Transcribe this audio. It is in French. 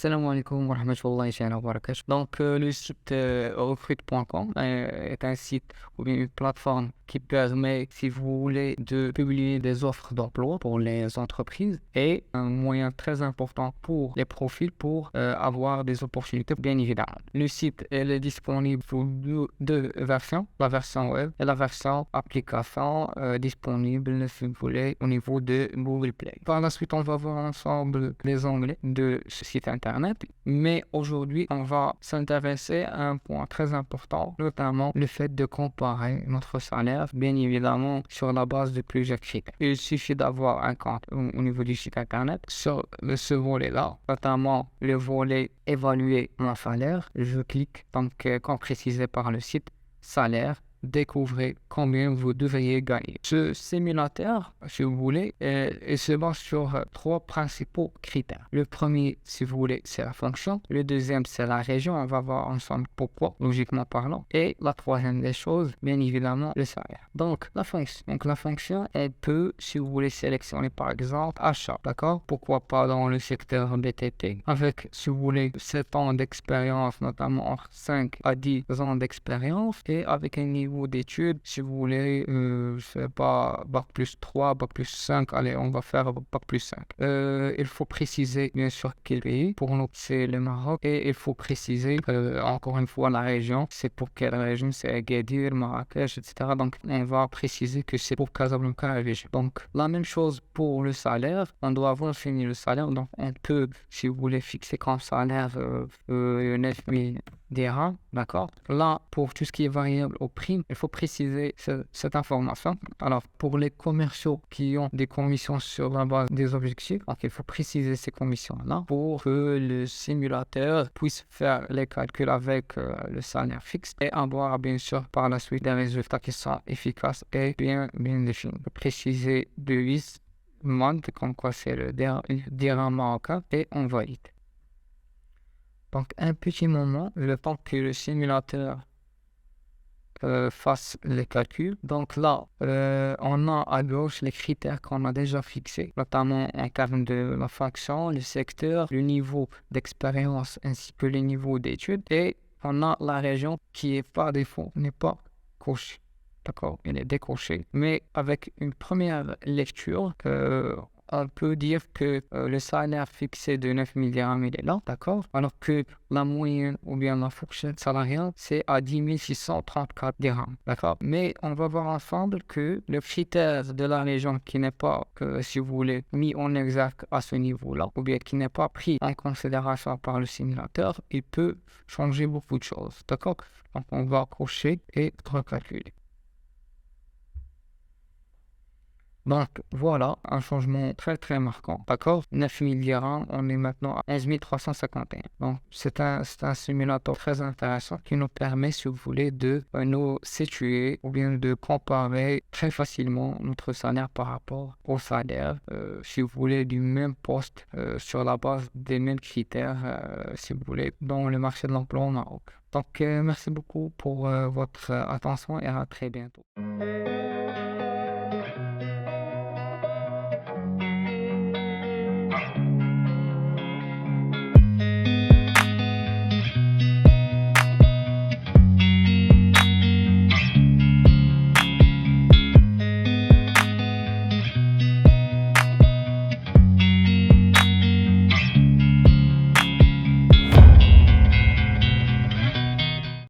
Salam alaikum wa rahmatullahi wa barakatuh. Donc, le site recrute.com est un site ou bien une plateforme qui permet, si vous voulez, de publier des offres d'emploi pour les entreprises et un moyen très important pour les profils pour avoir des opportunités, bien évidemment. Le site elle est disponible sous deux versions, la version web et la version application disponible, si vous voulez, au niveau de Google Play. Par la suite, on va voir ensemble les onglets de ce site internet, mais aujourd'hui, on va s'intéresser à un point très important, notamment le fait de comparer notre salaire, bien évidemment, sur la base de plusieurs critères. Il suffit d'avoir un compte au niveau du site internet sur ce volet-là, notamment le volet évaluer mon salaire. Je clique, donc, comme précisé par le site, salaire. Découvrez combien vous devriez gagner. Ce simulateur, si vous voulez, il se base sur trois principaux critères. Le premier, si vous voulez, c'est la fonction. Le deuxième, c'est la région. On va voir ensemble pourquoi, logiquement parlant. Et la troisième des choses, bien évidemment, le salaire. Donc, la fonction. Donc, la fonction, elle peut, si vous voulez, sélectionner par exemple achat. D'accord? Pourquoi pas dans le secteur BTP avec, si vous voulez, 7 ans d'expérience, notamment entre 5 à 10 ans d'expérience et avec un niveau d'études, si vous voulez, je sais pas, bac plus 3, bac plus 5, allez, on va faire bac plus 5. Il faut préciser, bien sûr, quel pays. Pour nous, c'est le Maroc. Et il faut préciser, encore une fois, la région. C'est pour quelle région? C'est Agadir, Marrakech, etc. Donc, on va préciser que c'est pour Casablanca et région. Donc, la même chose pour le salaire. On doit avoir fini le salaire. Donc, on peut, si vous voulez, fixer comme salaire 9 000 dirhams, d'accord? Là, pour tout ce qui est variable au prix, il faut préciser cette information. Alors, pour les commerciaux qui ont des commissions sur la base des objectifs, donc il faut préciser ces commissions-là pour que le simulateur puisse faire les calculs avec le salaire fixe et avoir, bien sûr, par la suite des résultats qui sont efficaces et bien définis. Il faut préciser devise, montre, comme quoi c'est le dirham marocain, et on valide. Donc, un petit moment, le temps que le simulateur fasse les calculs. Donc là, on a à gauche les critères qu'on a déjà fixés, notamment en termes de la fonction, le secteur, le niveau d'expérience ainsi que le niveau d'études. Et on a la région qui est par défaut, n'est pas cochée. D'accord, elle est décochée. Mais avec une première lecture, on peut dire que le salaire fixé de 9 000 dirhams, il est là, d'accord? Alors que la moyenne ou bien la fourchette salariale, c'est à 10 634 dirhams, d'accord? Mais on va voir ensemble que le critère de la région qui n'est pas, si vous voulez, mis en exergue à ce niveau-là, ou bien qui n'est pas pris en considération par le simulateur, il peut changer beaucoup de choses, d'accord? Donc on va cocher et recalculer. Donc voilà, un changement très très marquant, d'accord? 9 000 dirhams, on est maintenant à 11 351. Donc c'est un simulateur très intéressant qui nous permet, si vous voulez, de nous situer ou bien de comparer très facilement notre salaire par rapport au salaire, si vous voulez, du même poste sur la base des mêmes critères, si vous voulez, dans le marché de l'emploi au Maroc. Donc merci beaucoup pour votre attention et à très bientôt.